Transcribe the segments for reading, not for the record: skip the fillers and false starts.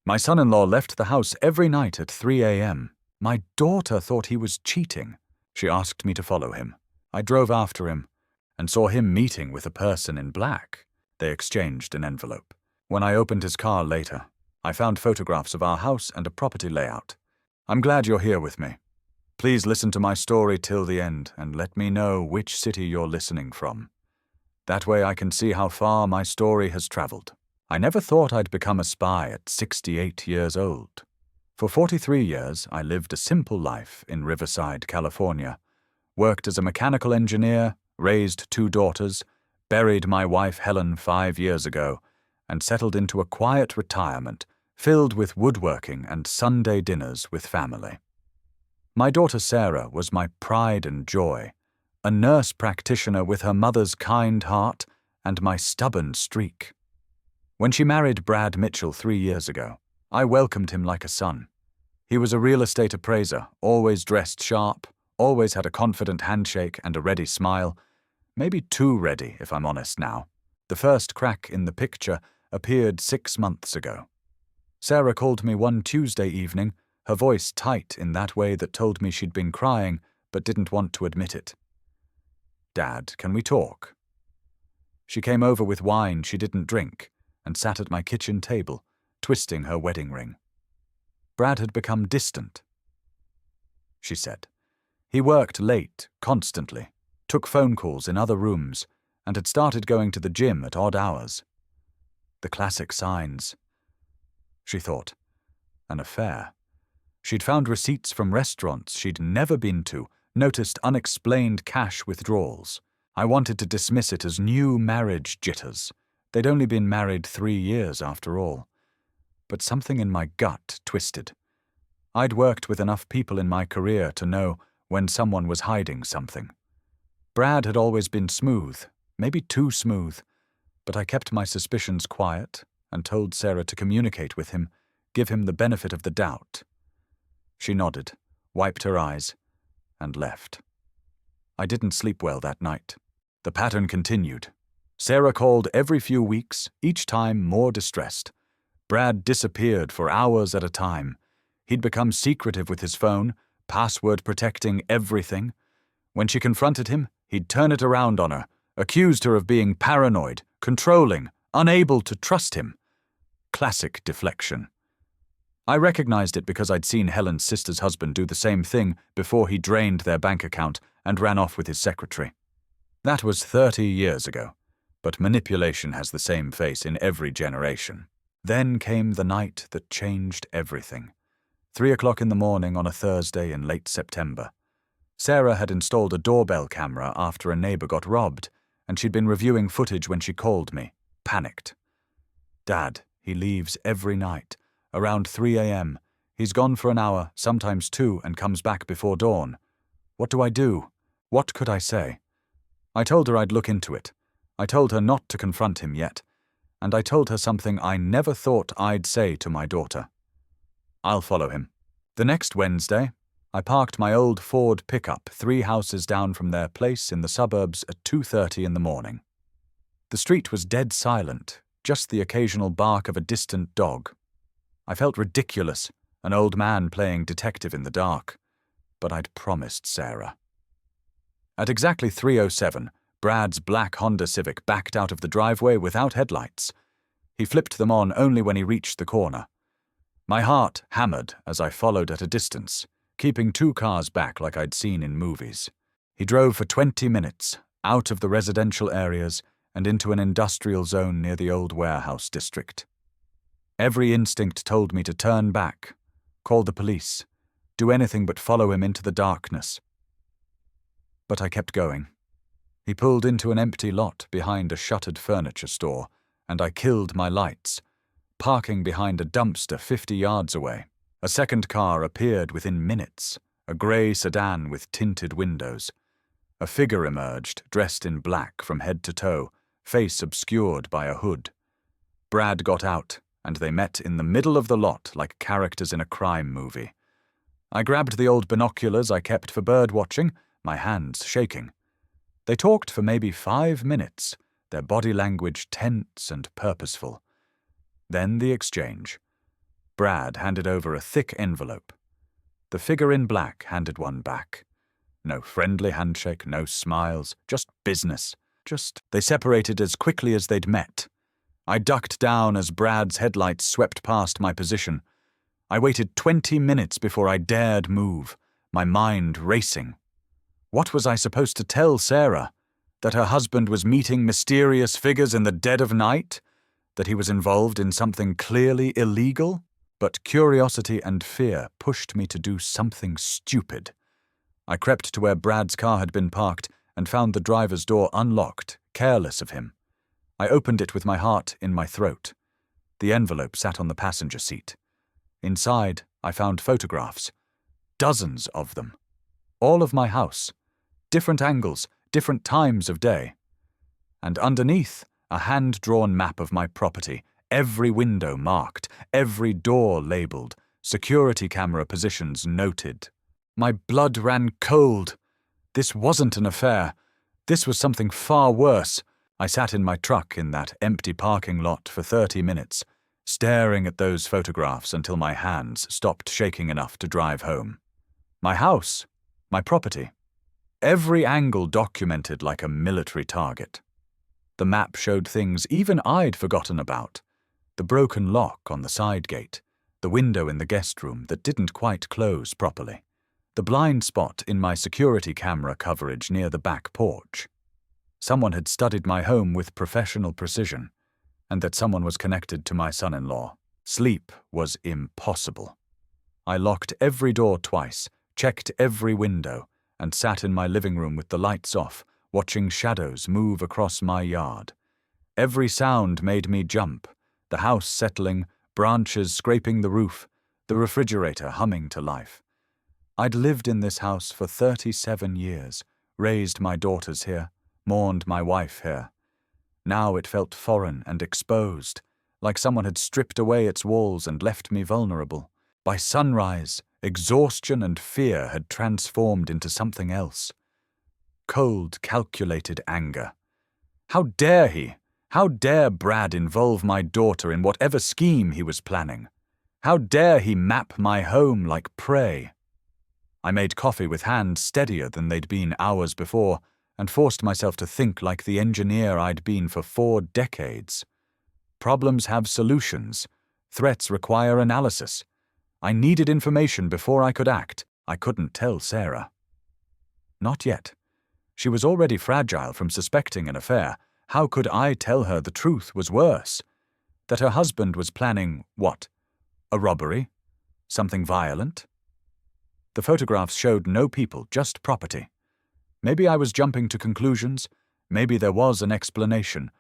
My son-in-law left the house every night at 3 a.m. My daughter thought he was cheating. She asked me to follow him. I drove after him and saw him meeting with a person in black. They exchanged an envelope. When I opened his car later, I found photographs of our house and a property layout. I'm glad you're here with me. Please listen to my story till the end and let me know which city you're listening from. That way I can see how far my story has traveled. I never thought I'd become a spy at 68 years old. For 43 years, I lived a simple life in Riverside, California, worked as a mechanical engineer, raised 2 daughters, buried my wife Helen 5 years ago, and settled into a quiet retirement filled with woodworking and Sunday dinners with family. My daughter Sarah was my pride and joy, a nurse practitioner with her mother's kind heart and my stubborn streak. When she married Brad Mitchell 3 years ago, I welcomed him like a son. He was a real estate appraiser, always dressed sharp, always had a confident handshake and a ready smile, maybe too ready if I'm honest now. The first crack in the picture appeared 6 months ago. Sarah called me one Tuesday evening, her voice tight in that way that told me she'd been crying but didn't want to admit it. "Dad, can we talk?" She came over with wine she didn't drink and sat at my kitchen table, twisting her wedding ring. Brad had become distant, she said. He worked late, constantly, took phone calls in other rooms, and had started going to the gym at odd hours. The classic signs. She thought. An affair. She'd found receipts from restaurants she'd never been to, noticed unexplained cash withdrawals. I wanted to dismiss it as new marriage jitters. They'd only been married 3 years after all. But something in my gut twisted. I'd worked with enough people in my career to know when someone was hiding something. Brad had always been smooth, maybe too smooth, but I kept my suspicions quiet and told Sarah to communicate with him, give him the benefit of the doubt. She nodded, wiped her eyes, and left. I didn't sleep well that night. The pattern continued. Sarah called every few weeks, each time more distressed. Brad disappeared for hours at a time. He'd become secretive with his phone, password protecting everything. When she confronted him, he'd turn it around on her, accused her of being paranoid, controlling, unable to trust him. Classic deflection. I recognized it because I'd seen Helen's sister's husband do the same thing before he drained their bank account and ran off with his secretary. That was 30 years ago, but manipulation has the same face in every generation. Then came the night that changed everything. 3 o'clock in the morning on a Thursday in late September. Sarah had installed a doorbell camera after a neighbor got robbed, and she'd been reviewing footage when she called me, panicked. "Dad, he leaves every night. Around 3 a.m. He's gone for an hour, sometimes 2, and comes back before dawn. What do I do? What could I say?" I told her I'd look into it. I told her not to confront him yet, and I told her something I never thought I'd say to my daughter. "I'll follow him." The next Wednesday, I parked my old Ford pickup 3 houses down from their place in the suburbs at 2:30 in the morning. The street was dead silent, just the occasional bark of a distant dog. I felt ridiculous, an old man playing detective in the dark, but I'd promised Sarah. At exactly 3:07, Brad's black Honda Civic backed out of the driveway without headlights. He flipped them on only when he reached the corner. My heart hammered as I followed at a distance, keeping 2 cars back like I'd seen in movies. He drove for 20 minutes, out of the residential areas and into an industrial zone near the old warehouse district. Every instinct told me to turn back, call the police, do anything but follow him into the darkness. But I kept going. He pulled into an empty lot behind a shuttered furniture store, and I killed my lights, parking behind a dumpster 50 yards away. A second car appeared within minutes, a grey sedan with tinted windows. A figure emerged, dressed in black from head to toe, face obscured by a hood. Brad got out, and they met in the middle of the lot like characters in a crime movie. I grabbed the old binoculars I kept for bird watching, my hands shaking. They talked for maybe 5 minutes, their body language tense and purposeful. Then the exchange. Brad handed over a thick envelope. The figure in black handed one back. No friendly handshake, no smiles, just business. They separated as quickly as they'd met. I ducked down as Brad's headlights swept past my position. I waited 20 minutes before I dared move, my mind racing. What was I supposed to tell Sarah? That her husband was meeting mysterious figures in the dead of night? That he was involved in something clearly illegal? But curiosity and fear pushed me to do something stupid. I crept to where Brad's car had been parked and found the driver's door unlocked, careless of him. I opened it with my heart in my throat. The envelope sat on the passenger seat. Inside, I found photographs. Dozens of them. All of my house. Different angles, different times of day. And underneath, a hand-drawn map of my property, every window marked, every door labelled, security camera positions noted. My blood ran cold. This wasn't an affair. This was something far worse. I sat in my truck in that empty parking lot for 30 minutes, staring at those photographs until my hands stopped shaking enough to drive home. My house, my property. Every angle documented like a military target. The map showed things even I'd forgotten about. The broken lock on the side gate, the window in the guest room that didn't quite close properly, the blind spot in my security camera coverage near the back porch. Someone had studied my home with professional precision, and that someone was connected to my son-in-law. Sleep was impossible. I locked every door twice, checked every window, and sat in my living room with the lights off, watching shadows move across my yard. Every sound made me jump, the house settling, branches scraping the roof, the refrigerator humming to life. I'd lived in this house for 37 years, raised my daughters here, mourned my wife here. Now it felt foreign and exposed, like someone had stripped away its walls and left me vulnerable. By sunrise, exhaustion and fear had transformed into something else. Cold, calculated anger. How dare he? How dare Brad involve my daughter in whatever scheme he was planning? How dare he map my home like prey? I made coffee with hands steadier than they'd been hours before, and forced myself to think like the engineer I'd been for 4 decades. Problems have solutions. Threats require analysis. I needed information before I could act. I couldn't tell Sarah. Not yet. She was already fragile from suspecting an affair. How could I tell her the truth was worse? That her husband was planning, what? A robbery? Something violent? The photographs showed no people, just property. Maybe I was jumping to conclusions. Maybe there was an explanation.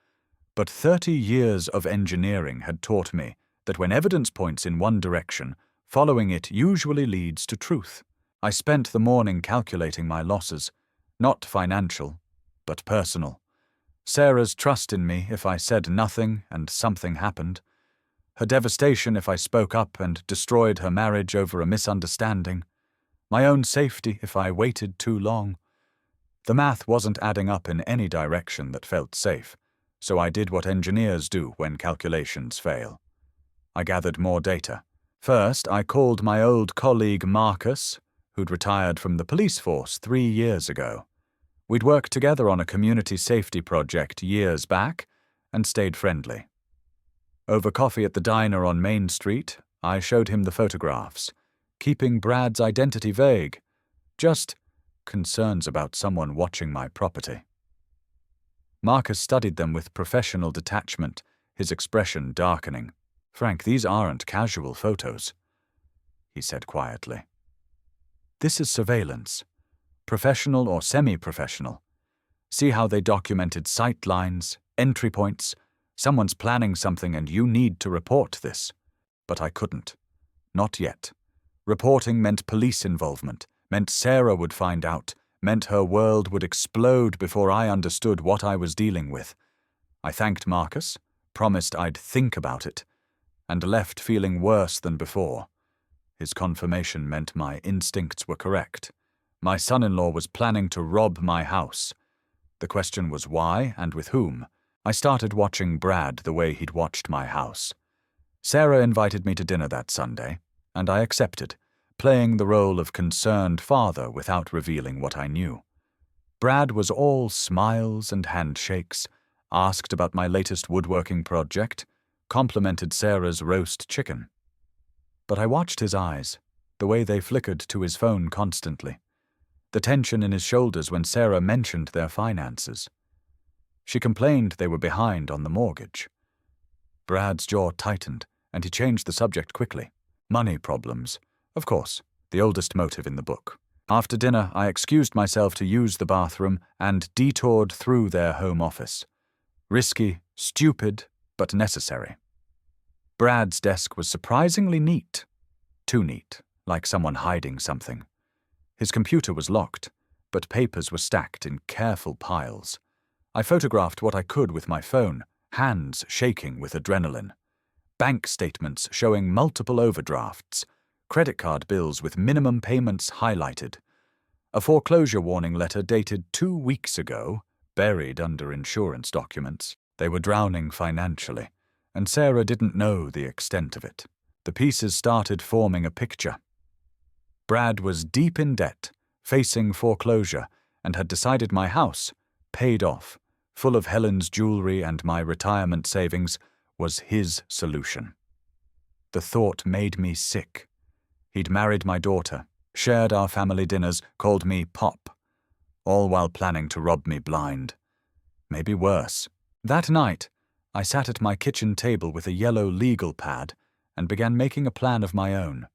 But 30 years of engineering had taught me that when evidence points in one direction, following it usually leads to truth. I spent the morning calculating my losses, not financial, but personal. Sarah's trust in me if I said nothing and something happened. Her devastation if I spoke up and destroyed her marriage over a misunderstanding. My own safety if I waited too long. The math wasn't adding up in any direction that felt safe, so I did what engineers do when calculations fail. I gathered more data. First, I called my old colleague Marcus, who'd retired from the police force 3 years ago. We'd worked together on a community safety project years back and stayed friendly. Over coffee at the diner on Main Street, I showed him the photographs, keeping Brad's identity vague, just concerns about someone watching my property. Marcus studied them with professional detachment, his expression darkening. "Frank, these aren't casual photos," he said quietly. "This is surveillance, professional or semi-professional. See how they documented sight lines, entry points. Someone's planning something and you need to report this." But I couldn't. Not yet. Reporting meant police involvement, meant Sarah would find out, meant her world would explode before I understood what I was dealing with. I thanked Marcus, promised I'd think about it, and left feeling worse than before. His confirmation meant my instincts were correct. My son-in-law was planning to rob my house. The question was why and with whom. I started watching Brad the way he'd watched my house. Sarah invited me to dinner that Sunday, and I accepted, playing the role of concerned father without revealing what I knew. Brad was all smiles and handshakes, asked about my latest woodworking project, complimented Sarah's roast chicken. But I watched his eyes, the way they flickered to his phone constantly, the tension in his shoulders when Sarah mentioned their finances. She complained they were behind on the mortgage. Brad's jaw tightened, and he changed the subject quickly. Money problems. Of course, the oldest motive in the book. After dinner, I excused myself to use the bathroom and detoured through their home office. Risky, stupid, but necessary. Brad's desk was surprisingly neat. Too neat, like someone hiding something. His computer was locked, but papers were stacked in careful piles. I photographed what I could with my phone, hands shaking with adrenaline. Bank statements showing multiple overdrafts, credit card bills with minimum payments highlighted. A foreclosure warning letter dated 2 weeks ago, buried under insurance documents. They were drowning financially, and Sarah didn't know the extent of it. The pieces started forming a picture. Brad was deep in debt, facing foreclosure, and had decided my house, paid off, full of Helen's jewelry and my retirement savings, was his solution. The thought made me sick. He'd married my daughter, shared our family dinners, called me Pop, all while planning to rob me blind. Maybe worse. That night, I sat at my kitchen table with a yellow legal pad and began making a plan of my own.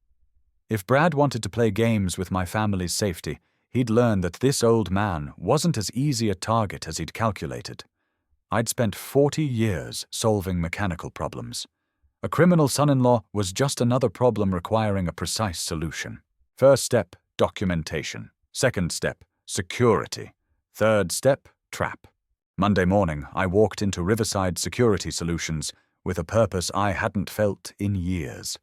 If Brad wanted to play games with my family's safety, he'd learn that this old man wasn't as easy a target as he'd calculated. I'd spent 40 years solving mechanical problems. A criminal son-in-law was just another problem requiring a precise solution. First step, documentation. Second step, security. Third step, trap. Monday morning, I walked into Riverside Security Solutions with a purpose I hadn't felt in years.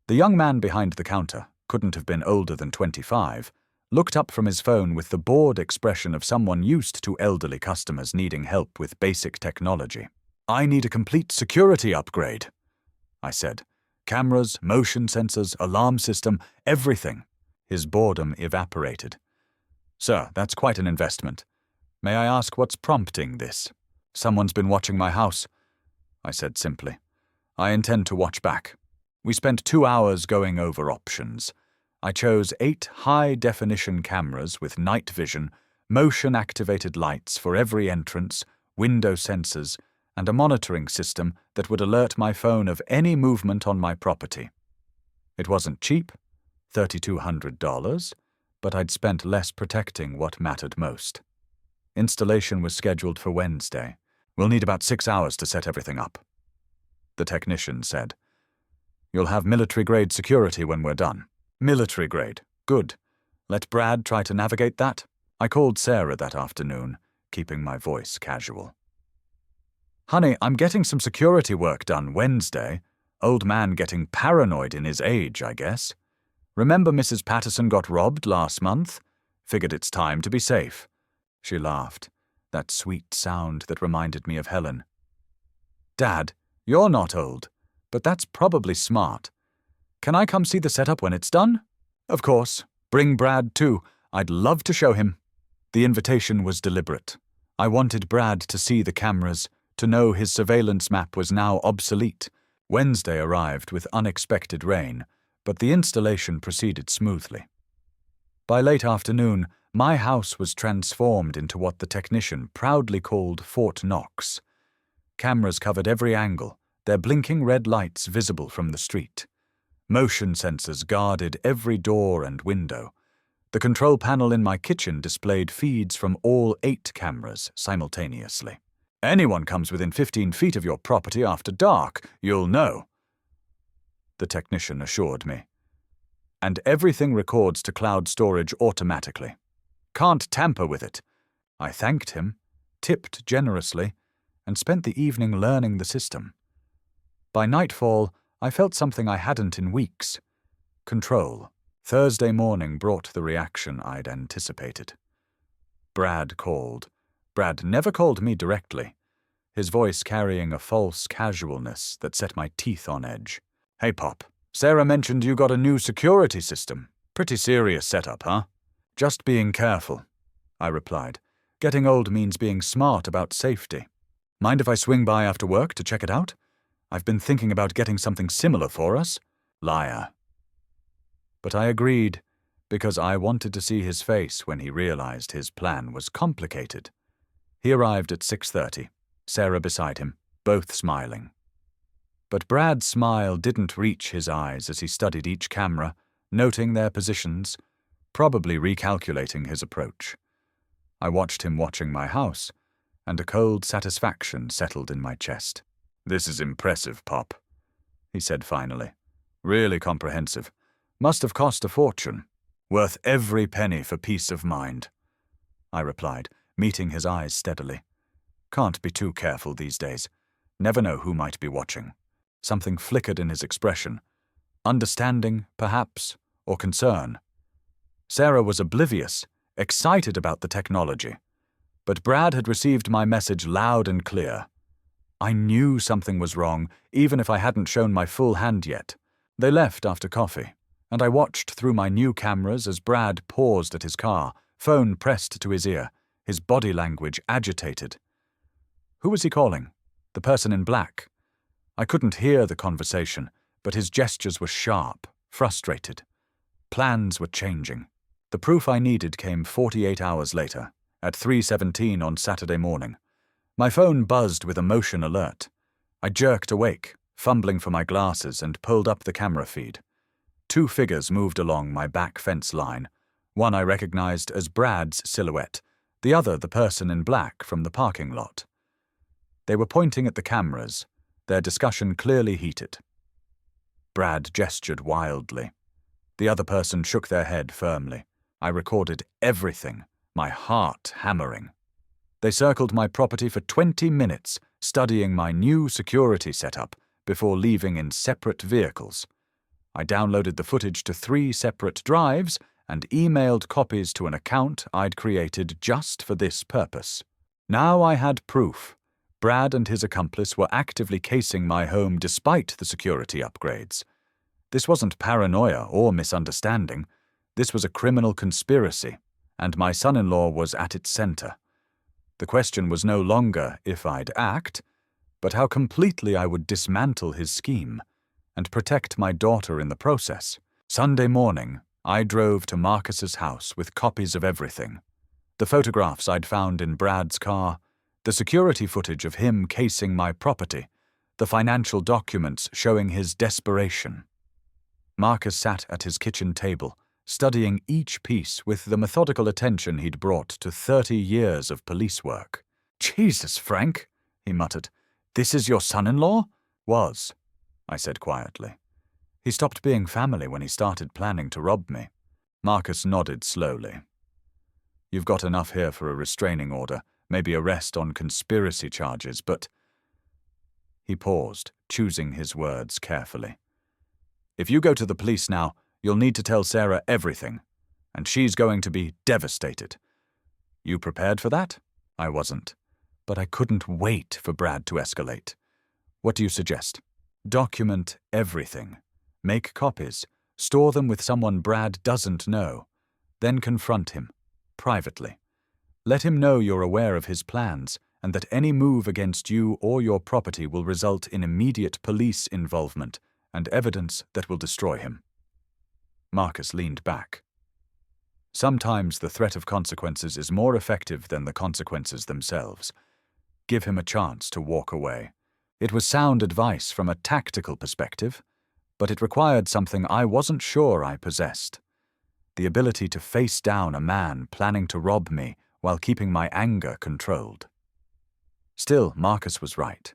The young man behind the counter, couldn't have been older than 25, looked up from his phone with the bored expression of someone used to elderly customers needing help with basic technology. "I need a complete security upgrade," I said. "Cameras, motion sensors, alarm system, everything." His boredom evaporated. "Sir, that's quite an investment. May I ask what's prompting this?" "Someone's been watching my house," I said simply. "I intend to watch back." We spent 2 hours going over options. I chose 8 high-definition cameras with night vision, motion-activated lights for every entrance, window sensors, and a monitoring system that would alert my phone of any movement on my property. It wasn't cheap, $3,200, but I'd spent less protecting what mattered most. Installation was scheduled for Wednesday. "We'll need about 6 hours to set everything up," the technician said. "You'll have military-grade security when we're done." "Military-grade. Good. Let Brad try to navigate that." I called Sarah that afternoon, keeping my voice casual. "Honey, I'm getting some security work done Wednesday. Old man getting paranoid in his age, I guess. Remember Mrs. Patterson got robbed last month? Figured it's time to be safe." She laughed, that sweet sound that reminded me of Helen. "Dad, you're not old, but that's probably smart. Can I come see the setup when it's done?" "Of course. Bring Brad too. I'd love to show him." The invitation was deliberate. I wanted Brad to see the cameras, to know his surveillance map was now obsolete. Wednesday arrived with unexpected rain, but the installation proceeded smoothly. By late afternoon, my house was transformed into what the technician proudly called Fort Knox. Cameras covered every angle, their blinking red lights visible from the street. Motion sensors guarded every door and window. The control panel in my kitchen displayed feeds from all 8 cameras simultaneously. "Anyone comes within 15 feet of your property after dark, you'll know," the technician assured me. "And everything records to cloud storage automatically. Can't tamper with it." I thanked him, tipped generously, and spent the evening learning the system. By nightfall, I felt something I hadn't in weeks. Control. Thursday morning brought the reaction I'd anticipated. Brad called. Brad never called me directly. his voice carrying a false casualness that set my teeth on edge. "Hey, Pop, Sarah mentioned you got a new security system. Pretty serious setup, huh?" "Just being careful," I replied. "Getting old means being smart about safety. Mind if I swing by after work to check it out? I've been thinking about getting something similar for us." Liar. But I agreed, because I wanted to see his face when he realized his plan was complicated. He arrived at 6:30, Sarah beside him, both smiling. But Brad's smile didn't reach his eyes as he studied each camera, noting their positions, probably recalculating his approach. I watched him watching my house, and a cold satisfaction settled in my chest. "This is impressive, Pop," he said finally. "Really comprehensive. Must have cost a fortune. Worth every penny for peace of mind," I replied, meeting his eyes steadily. "Can't be too careful these days. Never know who might be watching." Something flickered in his expression. Understanding, perhaps, or concern. Sarah was oblivious, excited about the technology. But Brad had received my message loud and clear. I knew something was wrong, even if I hadn't shown my full hand yet. They left after coffee, and I watched through my new cameras as Brad paused at his car, phone pressed to his ear, his body language agitated. Who was he calling? The person in black? I couldn't hear the conversation, but his gestures were sharp, frustrated. Plans were changing. The proof I needed came 48 hours later, at 3:17 on Saturday morning. My phone buzzed with a motion alert. I jerked awake, fumbling for my glasses, and pulled up the camera feed. 2 figures moved along my back fence line. One I recognized as Brad's silhouette, the other the person in black from the parking lot. They were pointing at the cameras, their discussion clearly heated. Brad gestured wildly. The other person shook their head firmly. I recorded everything, my heart hammering. They circled my property for 20 minutes, studying my new security setup before leaving in separate vehicles. I downloaded the footage to 3 separate drives and emailed copies to an account I'd created just for this purpose. Now I had proof. Brad and his accomplice were actively casing my home despite the security upgrades. This wasn't paranoia or misunderstanding. This was a criminal conspiracy, and my son-in-law was at its center. The question was no longer if I'd act, but how completely I would dismantle his scheme and protect my daughter in the process. Sunday morning, I drove to Marcus's house with copies of everything. The photographs I'd found in Brad's car, the security footage of him casing my property, the financial documents showing his desperation. Marcus sat at his kitchen table, studying each piece with the methodical attention he'd brought to 30 years of police work. "Jesus, Frank," he muttered. "This is your son-in-law?" "Was," I said quietly. "He stopped being family when he started planning to rob me." Marcus nodded slowly. "You've got enough here for a restraining order, maybe arrest on conspiracy charges, but—" He paused, choosing his words carefully. "If you go to the police now, you'll need to tell Sarah everything, and she's going to be devastated. You prepared for that?" I wasn't, but I couldn't wait for Brad to escalate. "What do you suggest?" "Document everything. Make copies. Store them with someone Brad doesn't know. Then confront him, privately. Let him know you're aware of his plans and that any move against you or your property will result in immediate police involvement and evidence that will destroy him." Marcus leaned back. Sometimes the threat of consequences is more effective than the consequences themselves. Give him a chance to walk away. It was sound advice from a tactical perspective, but it required something I wasn't sure I possessed. The ability to face down a man planning to rob me while keeping my anger controlled. Still, Marcus was right.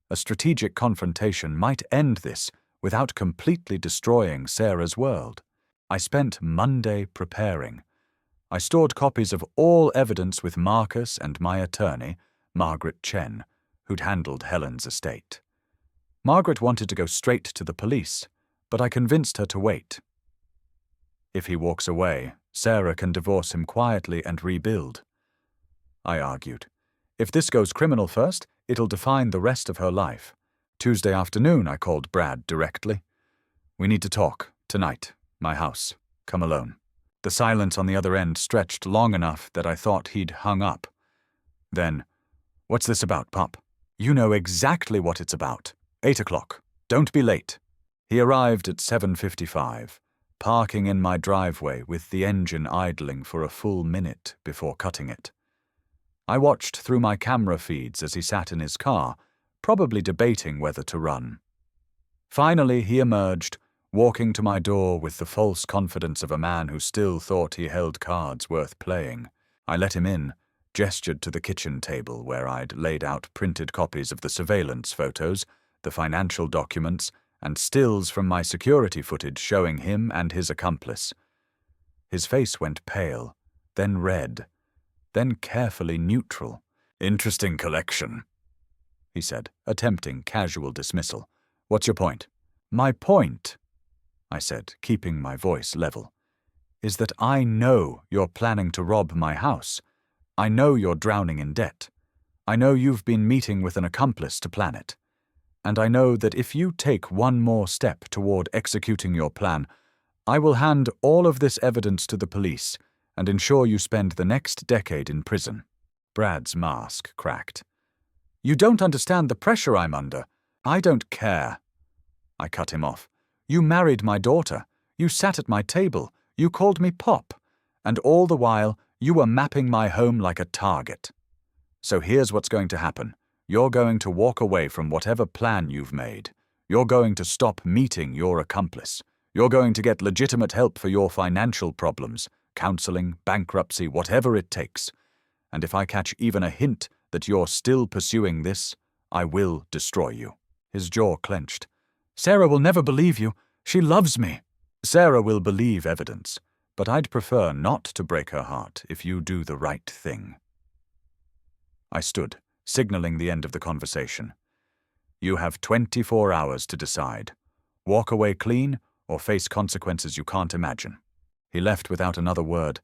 A strategic confrontation might end this without completely destroying Sarah's world. I spent Monday preparing. I stored copies of all evidence with Marcus and my attorney, Margaret Chen, who'd handled Helen's estate. Margaret wanted to go straight to the police, but I convinced her to wait. If he walks away, Sarah can divorce him quietly and rebuild. I argued. If this goes criminal first, It'll define the rest of her life. Tuesday afternoon, I called Brad directly. We need to talk. Tonight. My house. Come alone. The silence on the other end stretched long enough that I thought he'd hung up. Then, what's this about, Pop? You know exactly what it's about. 8 o'clock. Don't be late. He arrived at 7:55, parking in my driveway with the engine idling for a full minute before cutting it. I watched through my camera feeds as he sat in his car, probably debating whether to run. Finally, he emerged, walking to my door with the false confidence of a man who still thought he held cards worth playing. I let him in, gestured to the kitchen table where I'd laid out printed copies of the surveillance photos, the financial documents, and stills from my security footage showing him and his accomplice. His face went pale, then red, then carefully neutral. Interesting collection, he said, attempting casual dismissal. What's your point? My point, I said, keeping my voice level, is that I know you're planning to rob my house. I know you're drowning in debt. I know you've been meeting with an accomplice to plan it. And I know that if you take one more step toward executing your plan, I will hand all of this evidence to the police and ensure you spend the next decade in prison. Brad's mask cracked. You don't understand the pressure I'm under. I don't care. I cut him off. You married my daughter. You sat at my table. You called me Pop. And all the while, you were mapping my home like a target. So here's what's going to happen. You're going to walk away from whatever plan you've made. You're going to stop meeting your accomplice. You're going to get legitimate help for your financial problems, counseling, bankruptcy, whatever it takes. And if I catch even a hint that you're still pursuing this, I will destroy you. His jaw clenched. Sarah will never believe you. She loves me. Sarah will believe evidence, but I'd prefer not to break her heart if you do the right thing. I stood, signaling the end of the conversation. You have 24 hours to decide. Walk away clean or face consequences you can't imagine. He left without another word,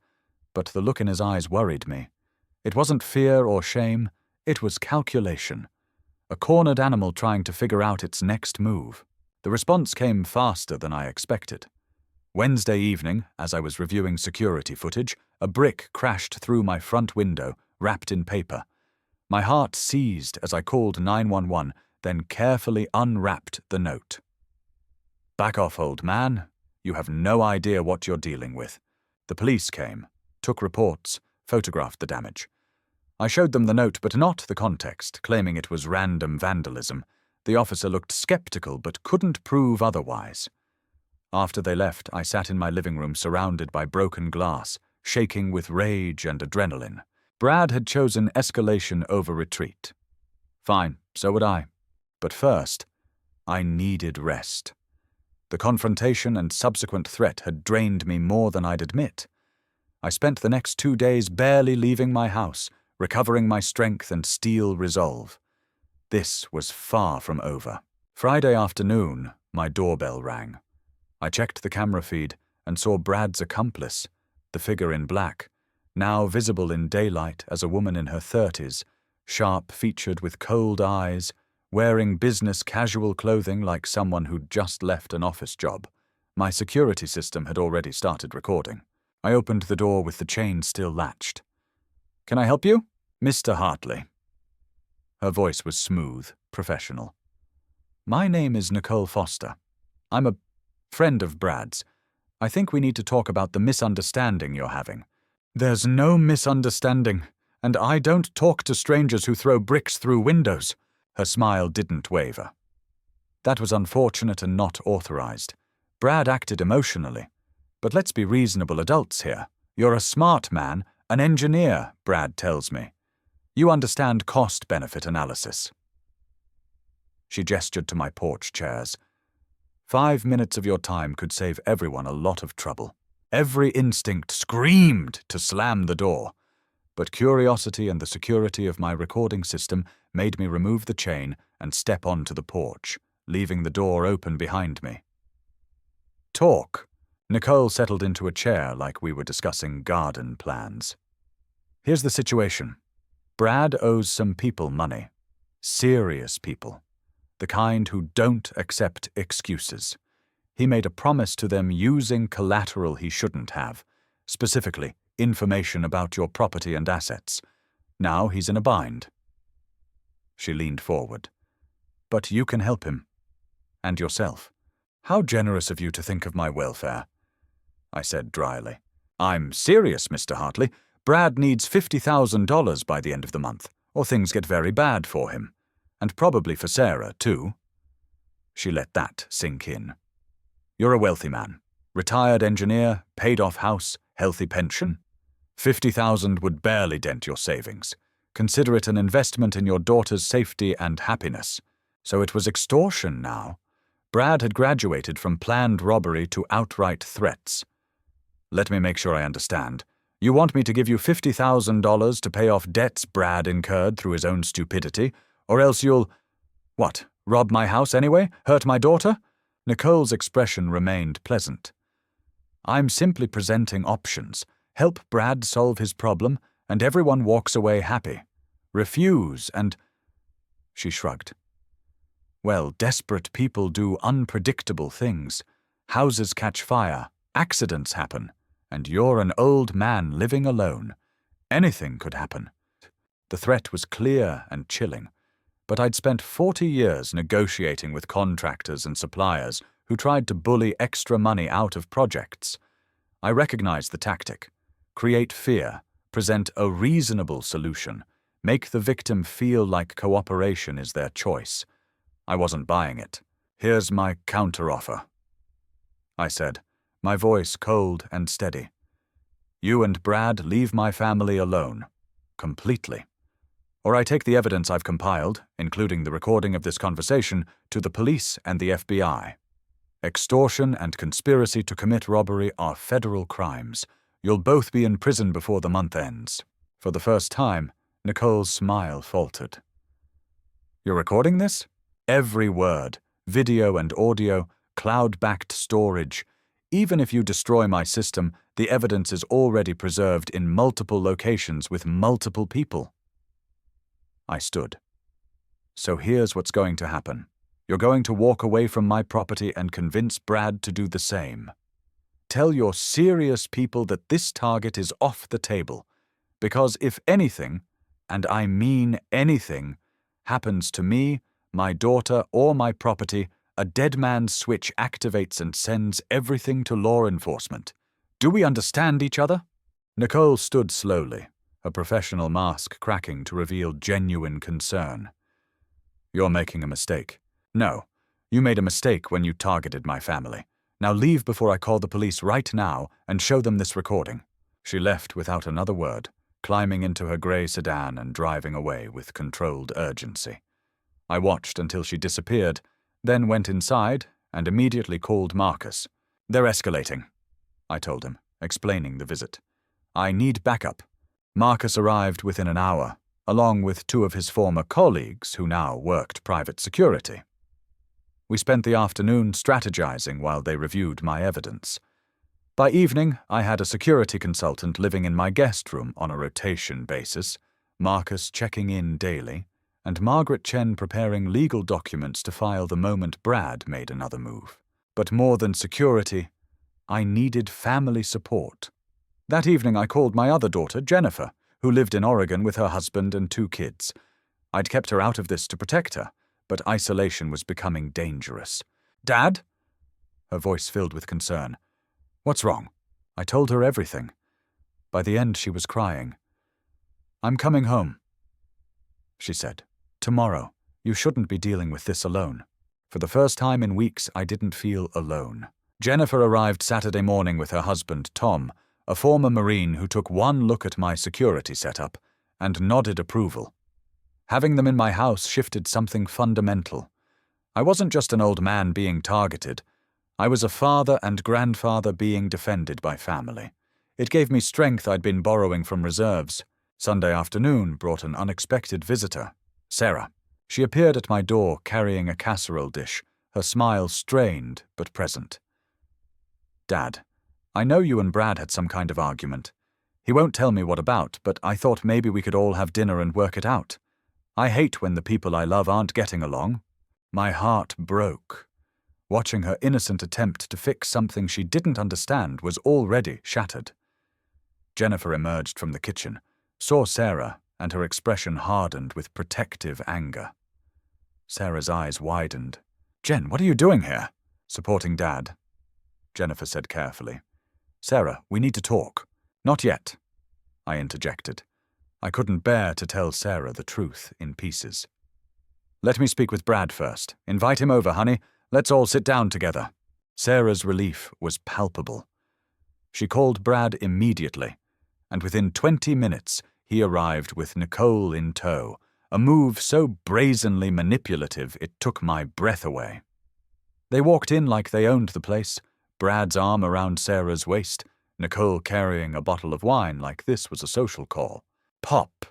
but the look in his eyes worried me. It wasn't fear or shame, it was calculation. A cornered animal trying to figure out its next move. The response came faster than I expected. Wednesday evening, as I was reviewing security footage, a brick crashed through my front window, wrapped in paper. My heart seized as I called 911, then carefully unwrapped the note. Back off, old man. You have no idea what you're dealing with. The police came, took reports, photographed the damage. I showed them the note, but not the context, claiming it was random vandalism. The officer looked skeptical, but couldn't prove otherwise. After they left, I sat in my living room surrounded by broken glass, shaking with rage and adrenaline. Brad had chosen escalation over retreat. Fine, so would I. But first, I needed rest. The confrontation and subsequent threat had drained me more than I'd admit. I spent the next 2 days barely leaving my house, recovering my strength and steel resolve. This was far from over. Friday afternoon, my doorbell rang. I checked the camera feed and saw Brad's accomplice, the figure in black, now visible in daylight as a woman in her 30s, sharp-featured with cold eyes, wearing business casual clothing like someone who'd just left an office job. My security system had already started recording. I opened the door with the chain still latched. Can I help you? Mr. Hartley. Her voice was smooth, professional. My name is Nicole Foster. I'm a friend of Brad's. I think we need to talk about the misunderstanding you're having. There's no misunderstanding, and I don't talk to strangers who throw bricks through windows. Her smile didn't waver. That was unfortunate and not authorized. Brad acted emotionally. But let's be reasonable adults here. You're a smart man, an engineer, Brad tells me. You understand cost-benefit analysis. She gestured to my porch chairs. 5 minutes of your time could save everyone a lot of trouble. Every instinct screamed to slam the door, but curiosity and the security of my recording system made me remove the chain and step onto the porch, leaving the door open behind me. Talk. Nicole settled into a chair like we were discussing garden plans. Here's the situation. Brad owes some people money. serious people, the kind who don't accept excuses. He made a promise to them using collateral he shouldn't have, specifically information about your property and assets. Now he's in a bind. She leaned forward. But you can help him. And yourself. How generous of you to think of my welfare, I said dryly. I'm serious, Mr. Hartley. Brad needs $50,000 by the end of the month, or things get very bad for him. And probably for Sarah, too. She let that sink in. You're a wealthy man. Retired engineer, paid-off house, healthy pension. $50,000 would barely dent your savings. Consider it an investment in your daughter's safety and happiness. So it was extortion now. Brad had graduated from planned robbery to outright threats. Let me make sure I understand. You want me to give you $50,000 to pay off debts Brad incurred through his own stupidity, or else you'll… What, rob my house anyway? Hurt my daughter? Nicole's expression remained pleasant. I'm simply presenting options. Help Brad solve his problem, and everyone walks away happy. Refuse, and… She shrugged. Well, desperate people do unpredictable things. Houses catch fire, accidents happen, and you're an old man living alone. Anything could happen. The threat was clear and chilling, but I'd spent 40 years negotiating with contractors and suppliers who tried to bully extra money out of projects. I recognized the tactic. Create fear, present a reasonable solution, make the victim feel like cooperation is their choice. I wasn't buying it. Here's my counteroffer, I said, my voice cold and steady. You and Brad leave my family alone. Completely. Or I take the evidence I've compiled, including the recording of this conversation, to the police and the FBI. Extortion and conspiracy to commit robbery are federal crimes. You'll both be in prison before the month ends. For the first time, Nicole's smile faltered. You're recording this? Every word, video and audio, cloud-backed storage. Even if you destroy my system, the evidence is already preserved in multiple locations with multiple people. I stood. So here's what's going to happen. You're going to walk away from my property and convince Brad to do the same. Tell your serious people that this target is off the table, because if anything, and I mean anything, happens to me, my daughter, or my property, a dead man's switch activates and sends everything to law enforcement. Do we understand each other? Nicole stood slowly, a professional mask cracking to reveal genuine concern. You're making a mistake. No, you made a mistake when you targeted my family. Now leave before I call the police right now and show them this recording. She left without another word, climbing into her grey sedan and driving away with controlled urgency. I watched until she disappeared, then went inside and immediately called Marcus. They're escalating, I told him, explaining the visit. I need backup. Marcus arrived within an hour, along with two of his former colleagues who now worked private security. We spent the afternoon strategizing while they reviewed my evidence. By evening, I had a security consultant living in my guest room on a rotation basis, Marcus checking in daily, and Margaret Chen preparing legal documents to file the moment Brad made another move. But more than security, I needed family support. That evening I called my other daughter, Jennifer, who lived in Oregon with her husband and 2 kids. I'd kept her out of this to protect her, but isolation was becoming dangerous. Dad? Her voice filled with concern. What's wrong? I told her everything. By the end she was crying. I'm coming home, she said. Tomorrow. You shouldn't be dealing with this alone. For the first time in weeks, I didn't feel alone. Jennifer arrived Saturday morning with her husband, Tom, a former Marine who took one look at my security setup and nodded approval. Having them in my house shifted something fundamental. I wasn't just an old man being targeted. I was a father and grandfather being defended by family. It gave me strength I'd been borrowing from reserves. Sunday afternoon brought an unexpected visitor, Sarah. She appeared at my door carrying a casserole dish, her smile strained but present. Dad, I know you and Brad had some kind of argument. He won't tell me what about, but I thought maybe we could all have dinner and work it out. I hate when the people I love aren't getting along. My heart broke. Watching her innocent attempt to fix something she didn't understand was already shattered. Jennifer emerged from the kitchen, saw Sarah, and her expression hardened with protective anger. Sarah's eyes widened. "Jen, what are you doing here?" "Supporting Dad," Jennifer said carefully. "Sarah, we need to talk." "Not yet," I interjected. I couldn't bear to tell Sarah the truth in pieces. "Let me speak with Brad first. Invite him over, honey. Let's all sit down together." Sarah's relief was palpable. She called Brad immediately, and within 20 minutes he arrived with Nicole in tow, a move so brazenly manipulative it took my breath away. They walked in like they owned the place, Brad's arm around Sarah's waist, Nicole carrying a bottle of wine like this was a social call. "Pop,"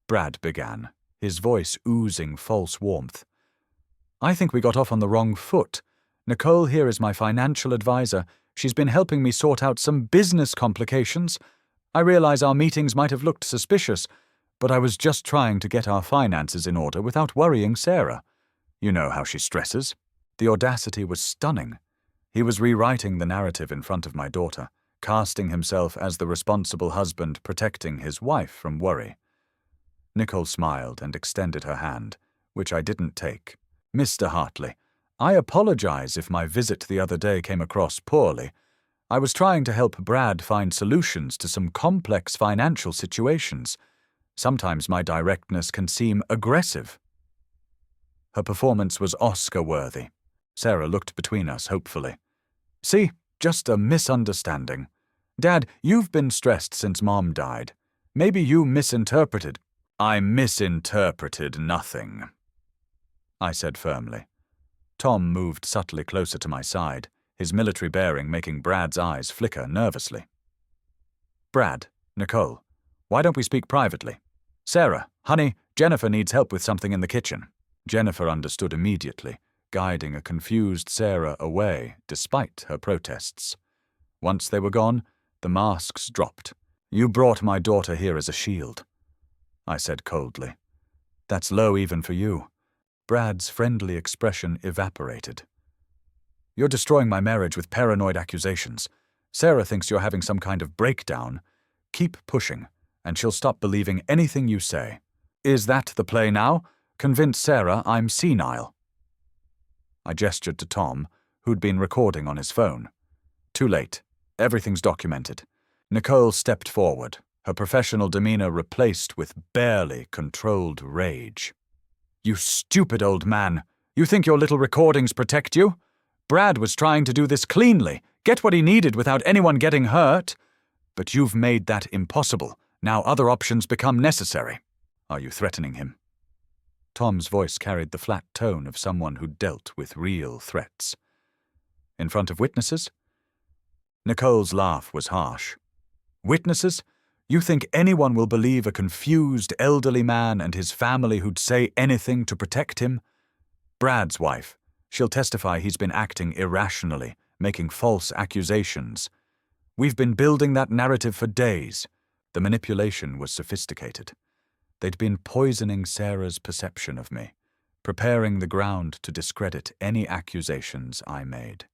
Brad began, his voice oozing false warmth. "I think we got off on the wrong foot. Nicole here is my financial advisor. She's been helping me sort out some business complications. I realize our meetings might have looked suspicious, but I was just trying to get our finances in order without worrying Sarah. You know how she stresses." The audacity was stunning. He was rewriting the narrative in front of my daughter, casting himself as the responsible husband protecting his wife from worry. Nicole smiled and extended her hand, which I didn't take. "Mr. Hartley, I apologize if my visit the other day came across poorly. I was trying to help Brad find solutions to some complex financial situations. Sometimes my directness can seem aggressive." Her performance was Oscar-worthy. Sarah looked between us hopefully. "See, just a misunderstanding. Dad, you've been stressed since Mom died. Maybe you misinterpreted." "I misinterpreted nothing," I said firmly. Tom moved subtly closer to my side, his military bearing making Brad's eyes flicker nervously. "Brad, Nicole, why don't we speak privately? Sarah, honey, Jennifer needs help with something in the kitchen." Jennifer understood immediately, guiding a confused Sarah away despite her protests. Once they were gone, the masks dropped. "You brought my daughter here as a shield," I said coldly. "That's low even for you." Brad's friendly expression evaporated. "You're destroying my marriage with paranoid accusations. Sarah thinks you're having some kind of breakdown. Keep pushing, and she'll stop believing anything you say. Is that the play now? Convince Sarah I'm senile." I gestured to Tom, who'd been recording on his phone. "Too late. Everything's documented." Nicole stepped forward, her professional demeanor replaced with barely controlled rage. "You stupid old man! You think your little recordings protect you? Brad was trying to do this cleanly, get what he needed without anyone getting hurt. But you've made that impossible. Now other options become necessary." "Are you threatening him?" Tom's voice carried the flat tone of someone who dealt with real threats. "In front of witnesses?" Nicole's laugh was harsh. "Witnesses? You think anyone will believe a confused elderly man and his family who'd say anything to protect him? Brad's wife. She'll testify he's been acting irrationally, making false accusations. We've been building that narrative for days. The manipulation was sophisticated. They'd been poisoning Sarah's perception of me, preparing the ground to discredit any accusations I made."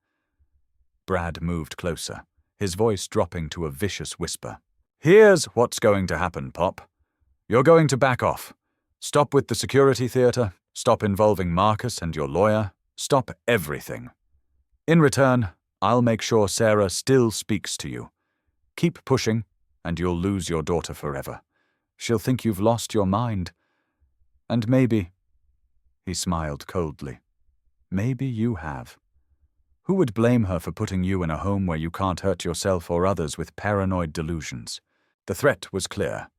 Brad moved closer, his voice dropping to a vicious whisper. "Here's what's going to happen, Pop. You're going to back off. Stop with the security theater, stop involving Marcus and your lawyer, stop everything. In return, I'll make sure Sarah still speaks to you. Keep pushing, and you'll lose your daughter forever. She'll think you've lost your mind. And maybe," he smiled coldly, "maybe you have. Who would blame her for putting you in a home where you can't hurt yourself or others with paranoid delusions?" The threat was clear.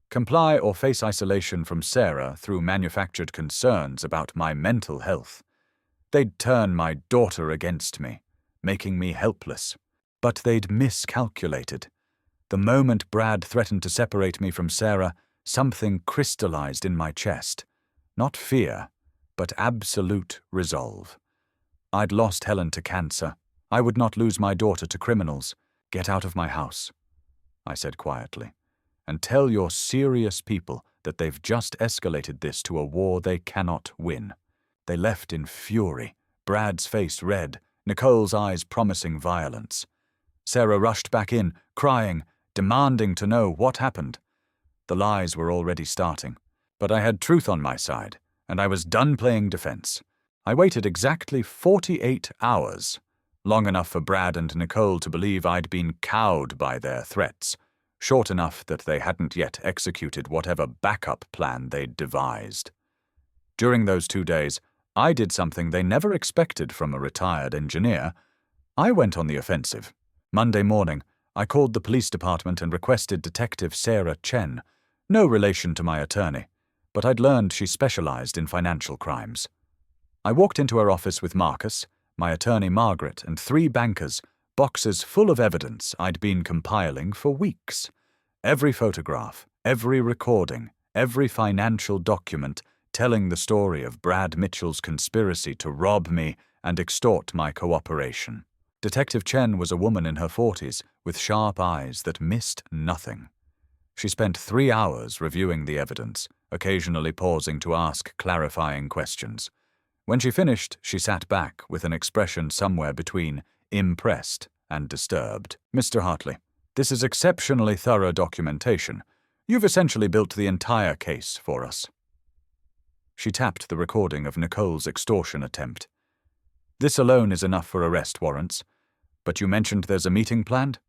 Comply or face isolation from Sarah through manufactured concerns about my mental health. They'd turn my daughter against me, making me helpless. But they'd miscalculated. The moment Brad threatened to separate me from Sarah, something crystallized in my chest. Not fear, but absolute resolve. I'd lost Helen to cancer. I would not lose my daughter to criminals. "Get out of my house," I said quietly, "and tell your serious people that they've just escalated this to a war they cannot win. They left in fury, Brad's face red, Nicole's eyes promising violence. Sarah rushed back in, crying, demanding to know what happened. The lies were already starting, but I had truth on my side, and I was done playing defense. I waited exactly 48 hours, long enough for Brad and Nicole to believe I'd been cowed by their threats, short enough that they hadn't yet executed whatever backup plan they'd devised. During those 2 days, I did something they never expected from a retired engineer. I went on the offensive. Monday morning, I called the police department and requested Detective Sarah Chen, no relation to my attorney, but I'd learned she specialized in financial crimes. I walked into her office with Marcus, my attorney Margaret, and 3 bankers, boxes full of evidence I'd been compiling for weeks. Every photograph, every recording, every financial document telling the story of Brad Mitchell's conspiracy to rob me and extort my cooperation. Detective Chen was a woman in her 40s with sharp eyes that missed nothing. She spent 3 hours reviewing the evidence, occasionally pausing to ask clarifying questions. When she finished, she sat back with an expression somewhere between impressed and disturbed. "Mr. Hartley, this is exceptionally thorough documentation. You've essentially built the entire case for us." She tapped the recording of Nicole's extortion attempt. "This alone is enough for arrest warrants. But you mentioned there's a meeting planned?"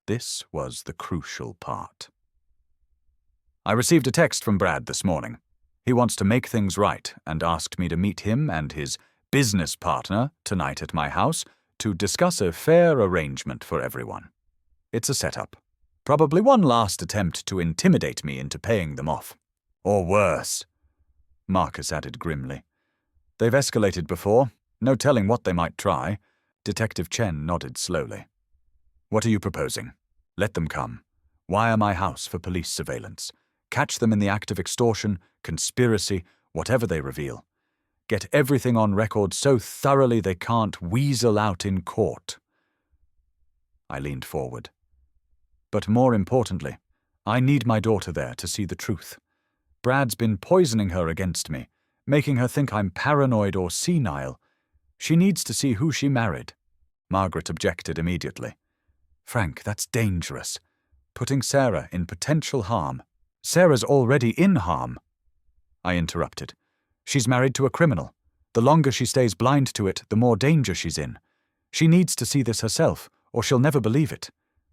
This was the crucial part. "I received a text from Brad this morning. He wants to make things right and asked me to meet him and his business partner tonight at my house to discuss a fair arrangement for everyone. It's a setup. Probably one last attempt to intimidate me into paying them off. Or worse," Marcus added grimly. "They've escalated before. No telling what they might try." Detective Chen nodded slowly. "What are you proposing? Let them come. Wire my house for police surveillance. Catch them in the act of extortion, conspiracy, whatever they reveal. Get everything on record so thoroughly they can't weasel out in court." I leaned forward. "But more importantly, I need my daughter there to see the truth. Brad's been poisoning her against me, making her think I'm paranoid or senile. She needs to see who she married." Margaret objected immediately. "Frank, that's dangerous. Putting Sarah in potential harm." "Sarah's already in harm," I interrupted. "She's married to a criminal. The longer she stays blind to it, the more danger she's in. She needs to see this herself, or she'll never believe it.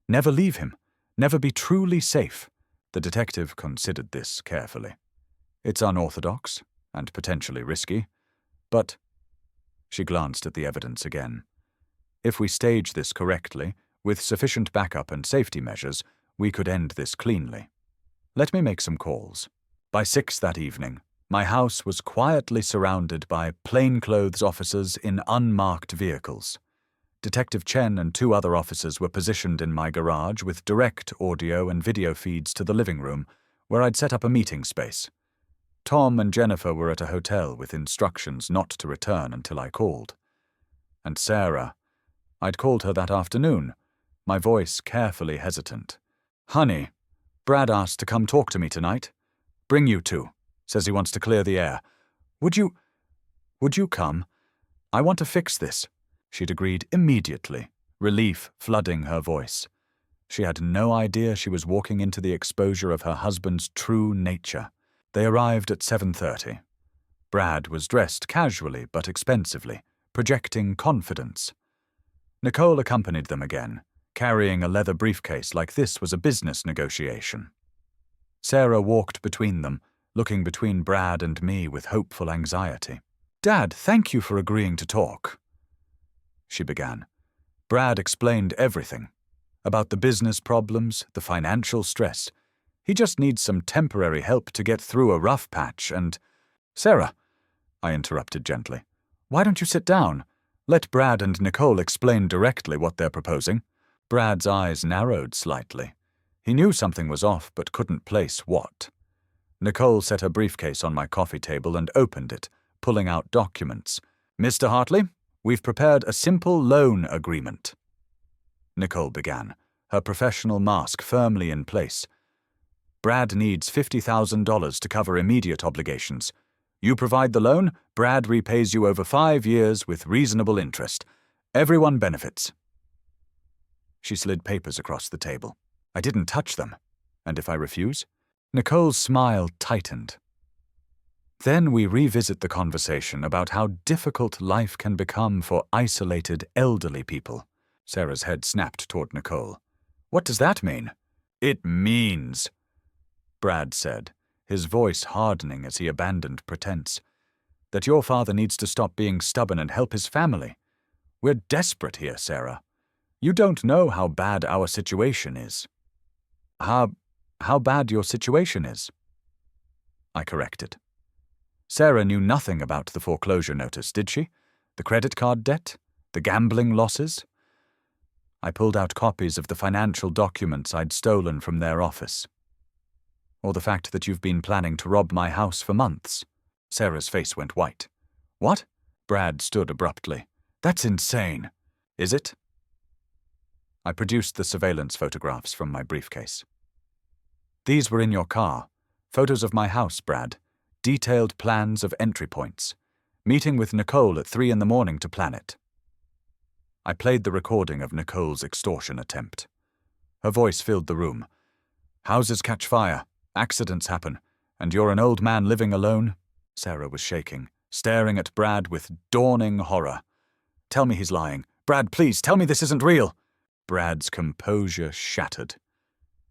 Never leave him. Never be truly safe." The detective considered this carefully. "It's unorthodox, and potentially risky, but—" She glanced at the evidence again. "If we stage this correctly, with sufficient backup and safety measures, we could end this cleanly. Let me make some calls." By 6 that evening, my house was quietly surrounded by plainclothes officers in unmarked vehicles. Detective Chen and 2 other officers were positioned in my garage with direct audio and video feeds to the living room, where I'd set up a meeting space. Tom and Jennifer were at a hotel with instructions not to return until I called. And Sarah, I'd called her that afternoon, my voice carefully hesitant. "Honey, Brad asked to come talk to me tonight. Bring you 2. Says he wants to clear the air. Would you come? I want to fix this." She'd agreed immediately, relief flooding her voice. She had no idea she was walking into the exposure of her husband's true nature. They arrived at 7:30. Brad was dressed casually but expensively, projecting confidence. Nicole accompanied them again, carrying a leather briefcase like this was a business negotiation. Sarah walked between them, looking between Brad and me with hopeful anxiety. "Dad, thank you for agreeing to talk," she began. Brad explained everything. About the business problems, the financial stress. He just needs some temporary help to get through a rough patch and— "Sarah," I interrupted gently, "why don't you sit down? Let Brad and Nicole explain directly what they're proposing." Brad's eyes narrowed slightly. He knew something was off but couldn't place what. Nicole set her briefcase on my coffee table and opened it, pulling out documents. "Mr. Hartley, we've prepared a simple loan agreement." Nicole began, her professional mask firmly in place. Brad needs $50,000 to cover immediate obligations. You provide the loan, Brad repays you over 5 years with reasonable interest. Everyone benefits." She slid papers across the table. I didn't touch them. And if I refuse? Nicole's smile tightened. Then we revisit the conversation about how difficult life can become for isolated elderly people. Sarah's head snapped toward Nicole. "What does that mean?" "It means," Brad said, his voice hardening as he abandoned pretense, "that your father needs to stop being stubborn and help his family. We're desperate here, Sarah. You don't know how bad our situation is." How bad your situation is?" I corrected. Sarah knew nothing about the foreclosure notice, did she? The credit card debt? The gambling losses? I pulled out copies of the financial documents I'd stolen from their office. "Or the fact that you've been planning to rob my house for months." Sarah's face went white. "What?" Brad stood abruptly. "That's insane." "Is it?" I produced the surveillance photographs from my briefcase. "These were in your car. Photos of my house, Brad. Detailed plans of entry points. Meeting with Nicole at 3 a.m. to plan it." I played the recording of Nicole's extortion attempt. Her voice filled the room. "Houses catch fire, accidents happen, and you're an old man living alone?" Sarah was shaking, staring at Brad with dawning horror. "Tell me he's lying. Brad, please, tell me this isn't real." Brad's composure shattered.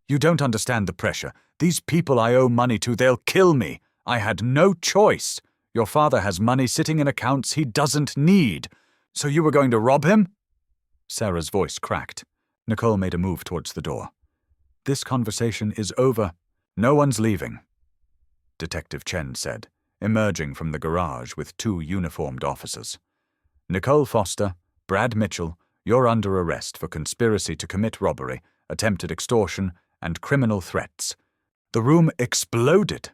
"You don't understand the pressure. These people I owe money to, they'll kill me. I had no choice. Your father has money sitting in accounts he doesn't need. So you were going to rob him?" Sarah's voice cracked. Nicole made a move towards the door. "This conversation is over. No one's leaving," Detective Chen said, emerging from the garage with 2 uniformed officers. "Nicole Foster, Brad Mitchell, you're under arrest for conspiracy to commit robbery, attempted extortion, and criminal threats." The room exploded.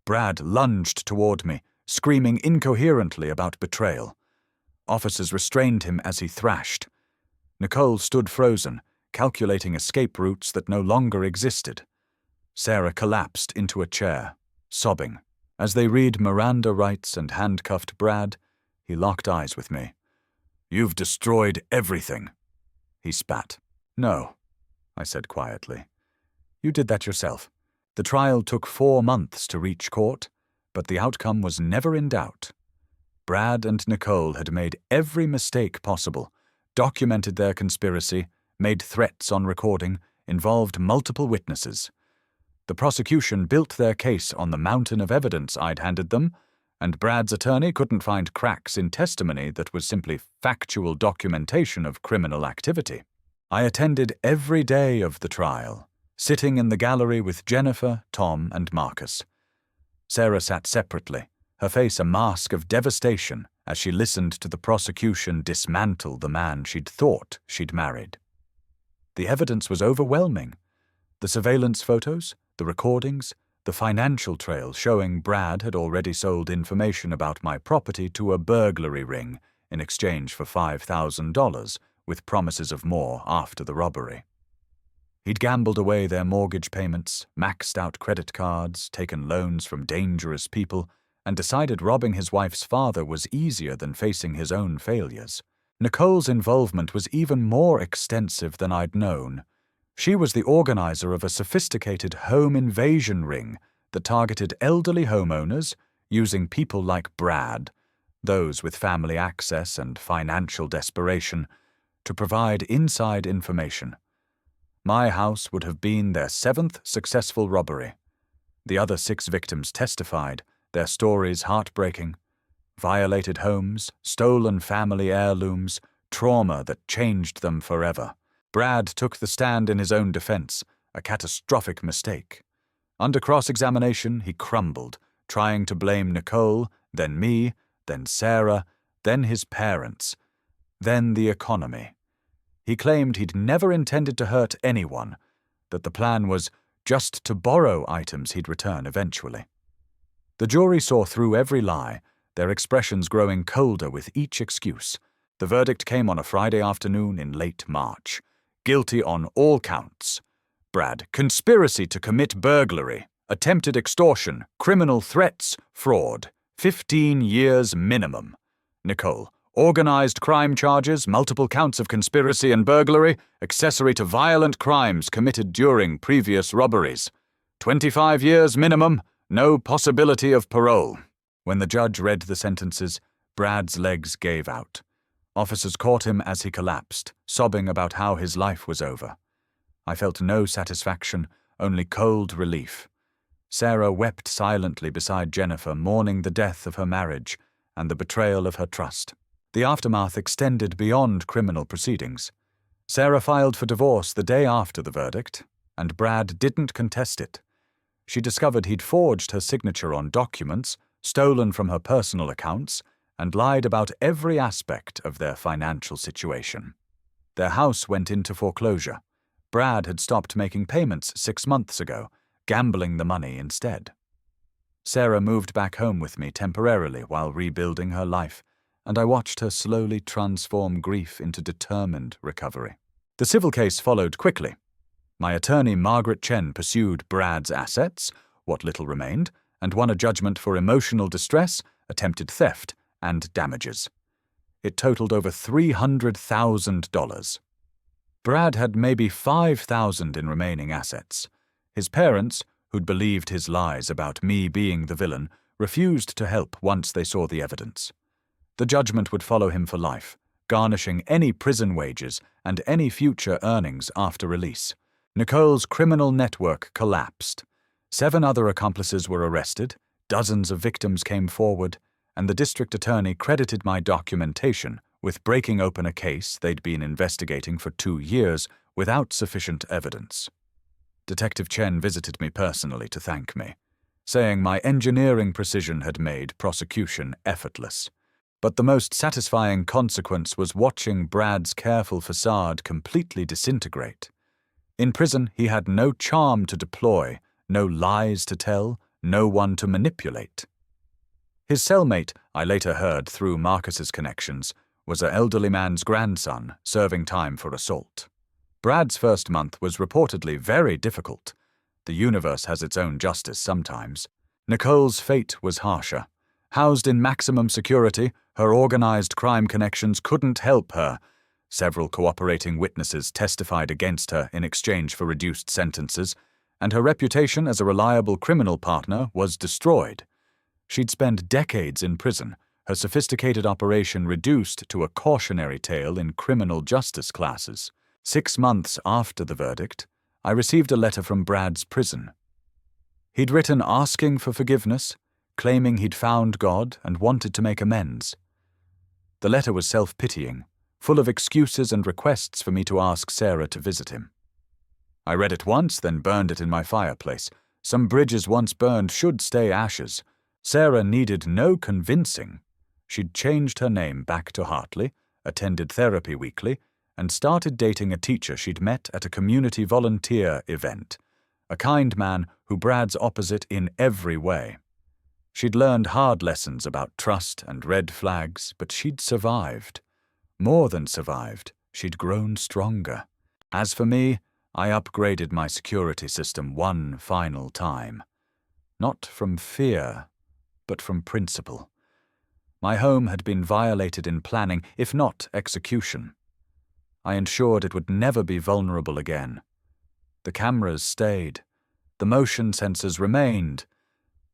Brad lunged toward me, screaming incoherently about betrayal. Officers restrained him as he thrashed. Nicole stood frozen, calculating escape routes that no longer existed. Sarah collapsed into a chair, sobbing. As they read Miranda rights and handcuffed Brad, he locked eyes with me. "You've destroyed everything," he spat. "No," I said quietly. "You did that yourself. The trial took 4 months to reach court, but the outcome was never in doubt. Brad and Nicole had made every mistake possible, documented their conspiracy, made threats on recording, involved multiple witnesses. The prosecution built their case on the mountain of evidence I'd handed them, and Brad's attorney couldn't find cracks in testimony that was simply factual documentation of criminal activity. I attended every day of the trial, sitting in the gallery with Jennifer, Tom, and Marcus. Sarah sat separately, her face a mask of devastation as she listened to the prosecution dismantle the man she'd thought she'd married. The evidence was overwhelming. The surveillance photos, the recordings, the financial trail showing Brad had already sold information about my property to a burglary ring in exchange for $5,000, with promises of more after the robbery. He'd gambled away their mortgage payments, maxed out credit cards, taken loans from dangerous people, and decided robbing his wife's father was easier than facing his own failures. Nicole's involvement was even more extensive than I'd known. She was the organizer of a sophisticated home invasion ring that targeted elderly homeowners using people like Brad, those with family access and financial desperation, to provide inside information. My house would have been their 7th successful robbery. The other 6 victims testified, their stories heartbreaking. Violated homes, stolen family heirlooms, trauma that changed them forever. Brad took the stand in his own defense, a catastrophic mistake. Under cross-examination, he crumbled, trying to blame Nicole, then me, then Sarah, then his parents, then the economy. He claimed he'd never intended to hurt anyone, that the plan was just to borrow items he'd return eventually. The jury saw through every lie, their expressions growing colder with each excuse. The verdict came on a Friday afternoon in late March. Guilty on all counts. Brad, conspiracy to commit burglary, attempted extortion, criminal threats, fraud. 15 years minimum. Nicole, organized crime charges, multiple counts of conspiracy and burglary, accessory to violent crimes committed during previous robberies. 25 years minimum, no possibility of parole. When the judge read the sentences, Brad's legs gave out. Officers caught him as he collapsed, sobbing about how his life was over. I felt no satisfaction, only cold relief. Sarah wept silently beside Jennifer, mourning the death of her marriage and the betrayal of her trust. The aftermath extended beyond criminal proceedings. Sarah filed for divorce the day after the verdict, and Brad didn't contest it. She discovered he'd forged her signature on documents, stolen from her personal accounts, and lied about every aspect of their financial situation. Their house went into foreclosure. Brad had stopped making payments 6 months ago, gambling the money instead. Sarah moved back home with me temporarily while rebuilding her life, and I watched her slowly transform grief into determined recovery. The civil case followed quickly. My attorney Margaret Chen pursued Brad's assets, what little remained, and won a judgment for emotional distress, attempted theft, and damages. It totaled over $300,000. Brad had maybe $5,000 in remaining assets. His parents, who'd believed his lies about me being the villain, refused to help once they saw the evidence. The judgment would follow him for life, garnishing any prison wages and any future earnings after release. Nicole's criminal network collapsed. 7 other accomplices were arrested, dozens of victims came forward, and the district attorney credited my documentation with breaking open a case they'd been investigating for 2 years without sufficient evidence. Detective Chen visited me personally to thank me, saying my engineering precision had made prosecution effortless. But the most satisfying consequence was watching Brad's careful facade completely disintegrate. In prison, he had no charm to deploy, no lies to tell, no one to manipulate. His cellmate, I later heard through Marcus's connections, was an elderly man's grandson serving time for assault. Brad's first month was reportedly very difficult. The universe has its own justice sometimes. Nicole's fate was harsher. Housed in maximum security, her organized crime connections couldn't help her. Several cooperating witnesses testified against her in exchange for reduced sentences, and her reputation as a reliable criminal partner was destroyed. She'd spent decades in prison, her sophisticated operation reduced to a cautionary tale in criminal justice classes. 6 months after the verdict, I received a letter from Brad's prison. He'd written asking for forgiveness, claiming he'd found God and wanted to make amends. The letter was self-pitying, full of excuses and requests for me to ask Sarah to visit him. I read it once, then burned it in my fireplace. Some bridges once burned should stay ashes. Sarah needed no convincing. She'd changed her name back to Hartley, attended therapy weekly, and started dating a teacher she'd met at a community volunteer event, a kind man who Brad's opposite in every way. She'd learned hard lessons about trust and red flags, but she'd survived. More than survived, she'd grown stronger. As for me, I upgraded my security system one final time. Not from fear, but from principle. My home had been violated in planning, if not execution. I ensured it would never be vulnerable again. The cameras stayed. The motion sensors remained.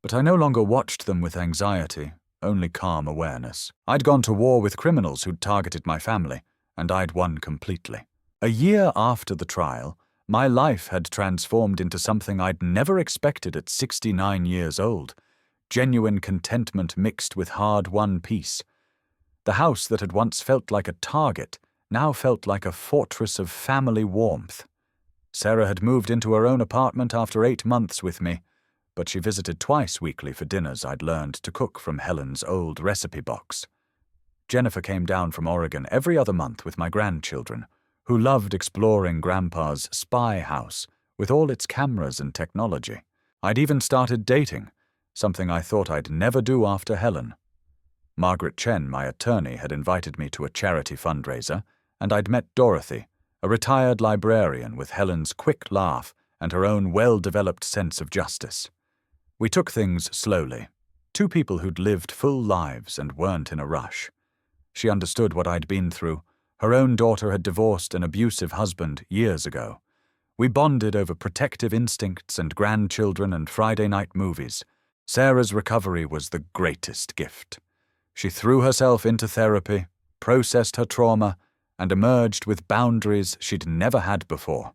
But I no longer watched them with anxiety, only calm awareness. I'd gone to war with criminals who'd targeted my family, and I'd won completely. A year after the trial, my life had transformed into something I'd never expected at 69 years old. Genuine contentment mixed with hard-won peace. The house that had once felt like a target now felt like a fortress of family warmth. Sarah had moved into her own apartment after 8 months with me, but she visited twice weekly for dinners I'd learned to cook from Helen's old recipe box. Jennifer came down from Oregon every other month with my grandchildren, who loved exploring Grandpa's spy house with all its cameras and technology. I'd even started dating, something I thought I'd never do after Helen. Margaret Chen, my attorney, had invited me to a charity fundraiser, and I'd met Dorothy, a retired librarian with Helen's quick laugh and her own well-developed sense of justice. We took things slowly. Two people who'd lived full lives and weren't in a rush. She understood what I'd been through. Her own daughter had divorced an abusive husband years ago. We bonded over protective instincts and grandchildren and Friday night movies. Sarah's recovery was the greatest gift. She threw herself into therapy, processed her trauma, and emerged with boundaries she'd never had before.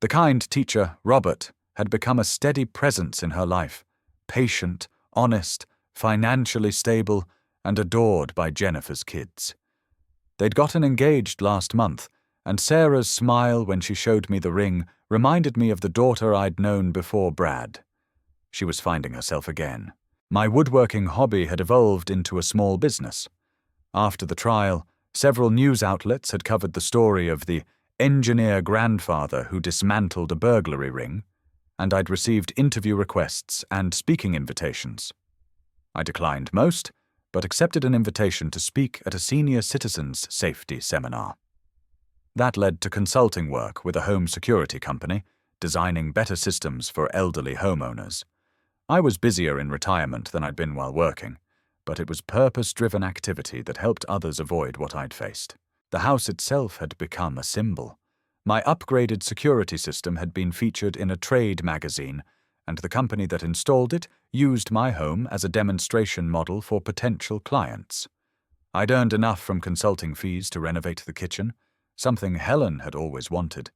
The kind teacher, Robert, had become a steady presence in her life, patient, honest, financially stable, and adored by Jennifer's kids. They'd gotten engaged last month, and Sarah's smile when she showed me the ring reminded me of the daughter I'd known before Brad. She was finding herself again. My woodworking hobby had evolved into a small business. After the trial, several news outlets had covered the story of the engineer grandfather who dismantled a burglary ring, and I'd received interview requests and speaking invitations. I declined most, but accepted an invitation to speak at a senior citizens safety seminar. That led to consulting work with a home security company, designing better systems for elderly homeowners. I was busier in retirement than I'd been while working, but it was purpose-driven activity that helped others avoid what I'd faced. The house itself had become a symbol. My upgraded security system had been featured in a trade magazine, and the company that installed it used my home as a demonstration model for potential clients. I'd earned enough from consulting fees to renovate the kitchen, something Helen had always wanted,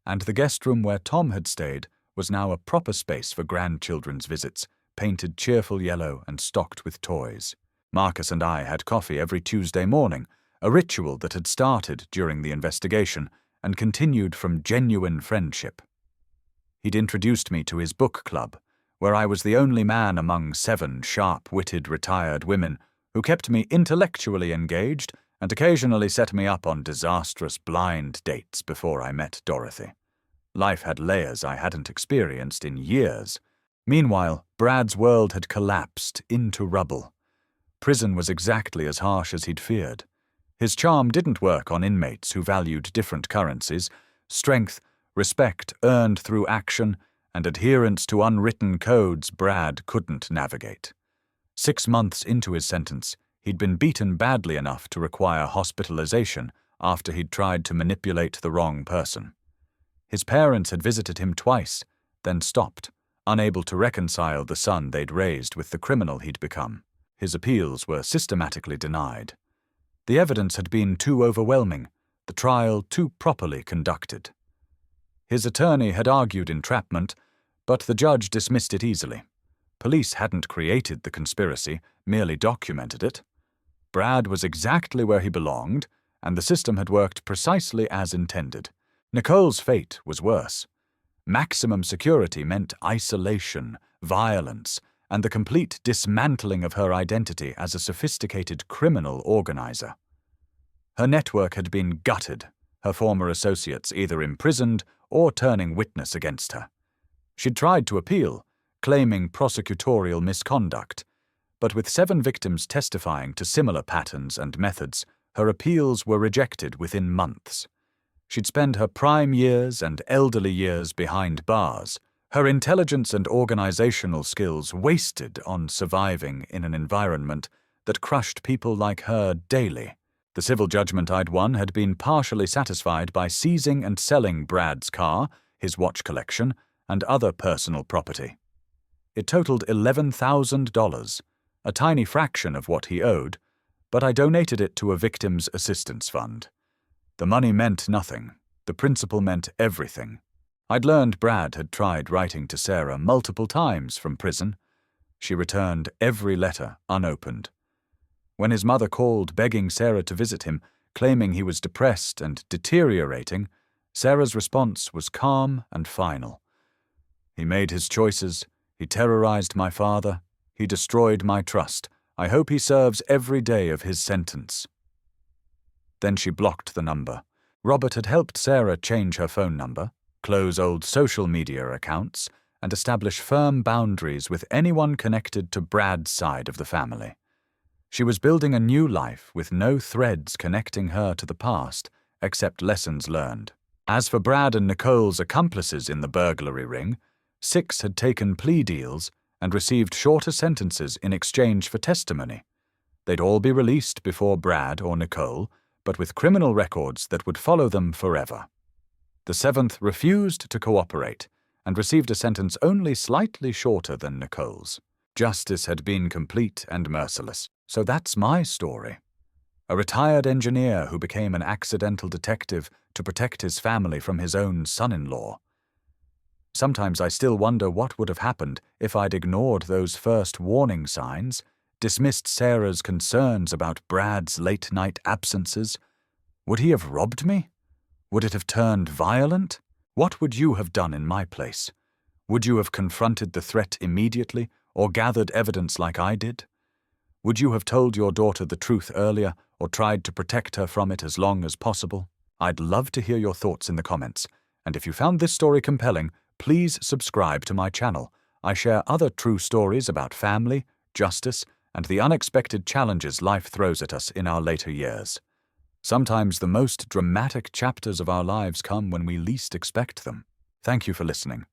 and the guest room where Tom had stayed was now a proper space for grandchildren's visits, painted cheerful yellow and stocked with toys. Marcus and I had coffee every Tuesday morning, a ritual that had started during the investigation and continued from genuine friendship. He'd introduced me to his book club, where I was the only man among 7 sharp-witted retired women who kept me intellectually engaged and occasionally set me up on disastrous blind dates before I met Dorothy. Life had layers I hadn't experienced in years. Meanwhile, Brad's world had collapsed into rubble. Prison was exactly as harsh as he'd feared. His charm didn't work on inmates who valued different currencies: strength, respect earned through action, and adherence to unwritten codes Brad couldn't navigate. 6 months into his sentence, he'd been beaten badly enough to require hospitalization after he'd tried to manipulate the wrong person. His parents had visited him twice, then stopped, unable to reconcile the son they'd raised with the criminal he'd become. His appeals were systematically denied. The evidence had been too overwhelming, the trial too properly conducted. His attorney had argued entrapment, but the judge dismissed it easily. Police hadn't created the conspiracy, merely documented it. Brad was exactly where he belonged, and the system had worked precisely as intended. Nicole's fate was worse. Maximum security meant isolation, violence, and the complete dismantling of her identity as a sophisticated criminal organizer. Her network had been gutted, her former associates either imprisoned or turning witness against her. She'd tried to appeal, claiming prosecutorial misconduct, but with 7 victims testifying to similar patterns and methods, her appeals were rejected within months. She'd spend her prime years and elderly years behind bars, her intelligence and organizational skills wasted on surviving in an environment that crushed people like her daily. The civil judgment I'd won had been partially satisfied by seizing and selling Brad's car, his watch collection, and other personal property. It totaled $11,000, a tiny fraction of what he owed, but I donated it to a victims' assistance fund. The money meant nothing. The principal meant everything. I'd learned Brad had tried writing to Sarah multiple times from prison. She returned every letter unopened. When his mother called begging Sarah to visit him, claiming he was depressed and deteriorating, Sarah's response was calm and final. He made his choices. He terrorized my father. He destroyed my trust. I hope he serves every day of his sentence. Then she blocked the number. Robert had helped Sarah change her phone number, close old social media accounts, and establish firm boundaries with anyone connected to Brad's side of the family. She was building a new life with no threads connecting her to the past except lessons learned. As for Brad and Nicole's accomplices in the burglary ring, 6 had taken plea deals and received shorter sentences in exchange for testimony. They'd all be released before Brad or Nicole, but with criminal records that would follow them forever. The 7th refused to cooperate and received a sentence only slightly shorter than Nicole's. Justice had been complete and merciless, so that's my story. A retired engineer who became an accidental detective to protect his family from his own son-in-law. Sometimes I still wonder what would have happened if I'd ignored those first warning signs, dismissed Sarah's concerns about Brad's late-night absences. Would he have robbed me? Would it have turned violent? What would you have done in my place? Would you have confronted the threat immediately or gathered evidence like I did? Would you have told your daughter the truth earlier or tried to protect her from it as long as possible? I'd love to hear your thoughts in the comments, and if you found this story compelling, please subscribe to my channel. I share other true stories about family, justice, and the unexpected challenges life throws at us in our later years. Sometimes the most dramatic chapters of our lives come when we least expect them. Thank you for listening.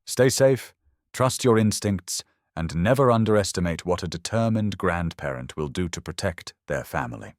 Stay safe, trust your instincts, and never underestimate what a determined grandparent will do to protect their family.